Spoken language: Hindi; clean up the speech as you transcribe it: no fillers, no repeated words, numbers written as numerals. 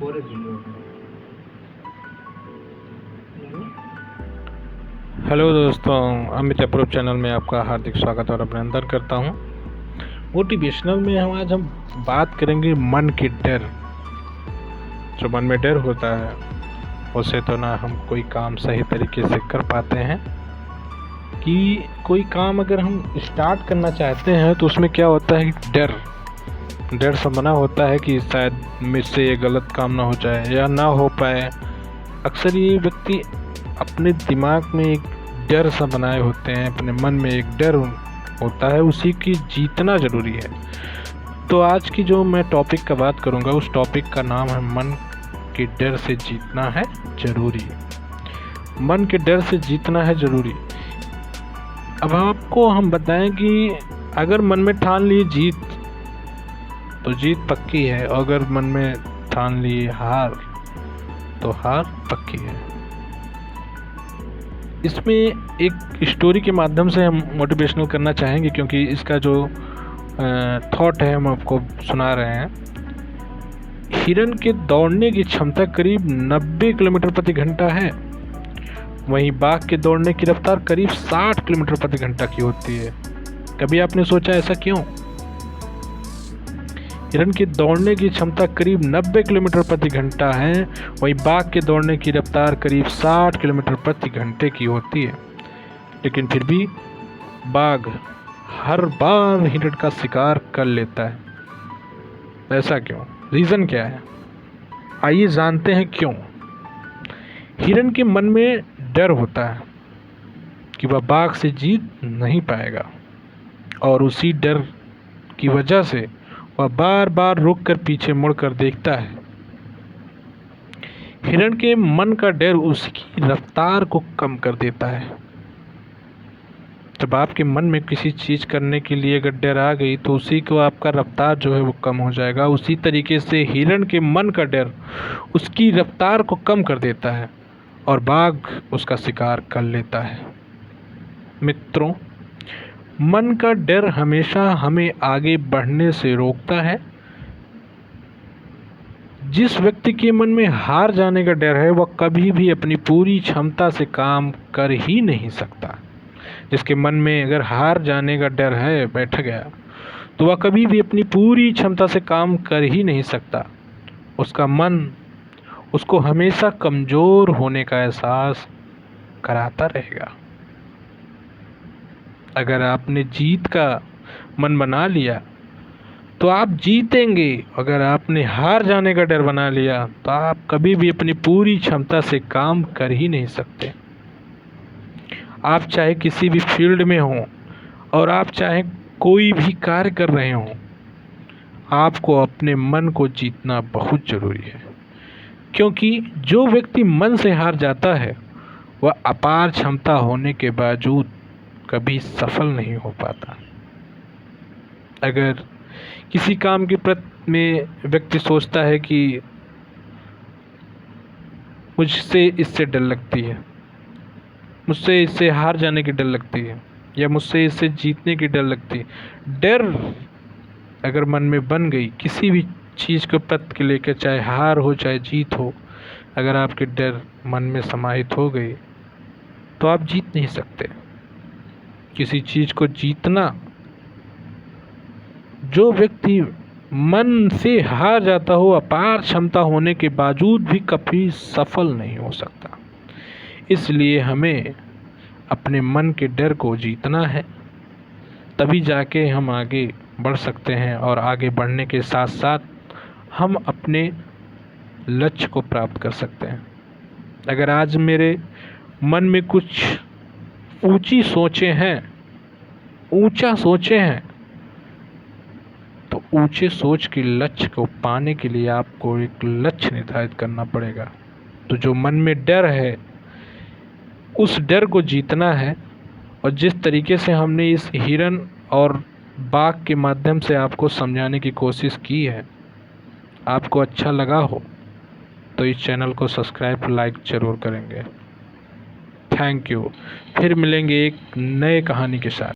हेलो दोस्तों, अमित अप्रूव चैनल में आपका हार्दिक स्वागत और अभिनंदन करता हूं। मोटिवेशनल में आज हम बात करेंगे मन की डर। जो मन में डर होता है उससे तो ना हम कोई काम सही तरीके से कर पाते हैं कि कोई काम अगर हम स्टार्ट करना चाहते हैं तो उसमें क्या होता है, डर से बना होता है कि शायद मुझसे ये गलत काम ना हो जाए या ना हो पाए। अक्सर ये व्यक्ति अपने दिमाग में एक डर सा बनाए होते हैं, अपने मन में एक डर होता है, उसी की जीतना ज़रूरी है। तो आज की जो मैं टॉपिक का बात करूंगा उस टॉपिक का नाम है मन के डर से जीतना है ज़रूरी। मन के डर से जीतना है ज़रूरी। अब आपको हम बताएं कि अगर मन में ठान लिए जीत तो जीत पक्की है, और अगर मन में ठान लिए हार तो हार पक्की है। इसमें एक स्टोरी के माध्यम से हम मोटिवेशनल करना चाहेंगे, क्योंकि इसका जो थॉट है हम आपको सुना रहे हैं। हिरन के दौड़ने की क्षमता करीब 90 किलोमीटर प्रति घंटा है, वहीं बाघ के दौड़ने की रफ्तार करीब 60 किलोमीटर प्रति घंटा की होती है। कभी आपने सोचा ऐसा क्यों? हिरन की दौड़ने की क्षमता करीब 90 किलोमीटर प्रति घंटा है, वहीं बाघ के दौड़ने की रफ्तार करीब 60 किलोमीटर प्रति घंटे की होती है, लेकिन फिर भी बाघ हर बार हिरन का शिकार कर लेता है। ऐसा क्यों? रीज़न क्या है? आइए जानते हैं क्यों। हिरन के मन में डर होता है कि वह बाघ से जीत नहीं पाएगा, और उसी डर की वजह से वह बार बार रुककर पीछे मुड़कर देखता है। हिरन के मन का डर उसकी रफ्तार को कम कर देता है। जब आपके मन में किसी चीज़ करने के लिए अगर डर आ गई तो उसी को आपका रफ्तार जो है वो कम हो जाएगा। उसी तरीके से हिरन के मन का डर उसकी रफ्तार को कम कर देता है और बाघ उसका शिकार कर लेता है। मित्रों, मन का डर हमेशा हमें आगे बढ़ने से रोकता है। जिस व्यक्ति के मन में हार जाने का डर है वह कभी भी अपनी पूरी क्षमता से काम कर ही नहीं सकता। जिसके मन में अगर हार जाने का डर है बैठ गया तो वह कभी भी अपनी पूरी क्षमता से काम कर ही नहीं सकता। उसका मन उसको हमेशा कमज़ोर होने का एहसास कराता रहेगा। अगर आपने जीत का मन बना लिया तो आप जीतेंगे। अगर आपने हार जाने का डर बना लिया तो आप कभी भी अपनी पूरी क्षमता से काम कर ही नहीं सकते। आप चाहे किसी भी फील्ड में हों और आप चाहे कोई भी कार्य कर रहे हों, आपको अपने मन को जीतना बहुत ज़रूरी है। क्योंकि जो व्यक्ति मन से हार जाता है वह अपार क्षमता होने के बावजूद कभी सफल नहीं हो पाता। अगर किसी काम के प्रति में व्यक्ति सोचता है कि मुझसे इससे डर लगती है, मुझसे इससे हार जाने की डर लगती है, या मुझसे इससे जीतने की डर लगती है। डर अगर मन में बन गई किसी भी चीज़ को प्रति के लेकर, चाहे हार हो चाहे जीत हो, अगर आपके डर मन में समाहित हो गई तो आप जीत नहीं सकते। किसी चीज़ को जीतना, जो व्यक्ति मन से हार जाता हो अपार क्षमता होने के बावजूद भी कभी सफल नहीं हो सकता। इसलिए हमें अपने मन के डर को जीतना है, तभी जाके हम आगे बढ़ सकते हैं, और आगे बढ़ने के साथ साथ हम अपने लक्ष्य को प्राप्त कर सकते हैं। अगर आज मेरे मन में कुछ ऊंची सोचें हैं, ऊंचा सोचे हैं, तो ऊंचे सोच के लक्ष्य को पाने के लिए आपको एक लक्ष्य निर्धारित करना पड़ेगा। तो जो मन में डर है उस डर को जीतना है। और जिस तरीके से हमने इस हिरन और बाघ के माध्यम से आपको समझाने की कोशिश की है, आपको अच्छा लगा हो तो इस चैनल को सब्सक्राइब लाइक ज़रूर करेंगे। Thank you. फिर मिलेंगे एक नए कहानी के साथ।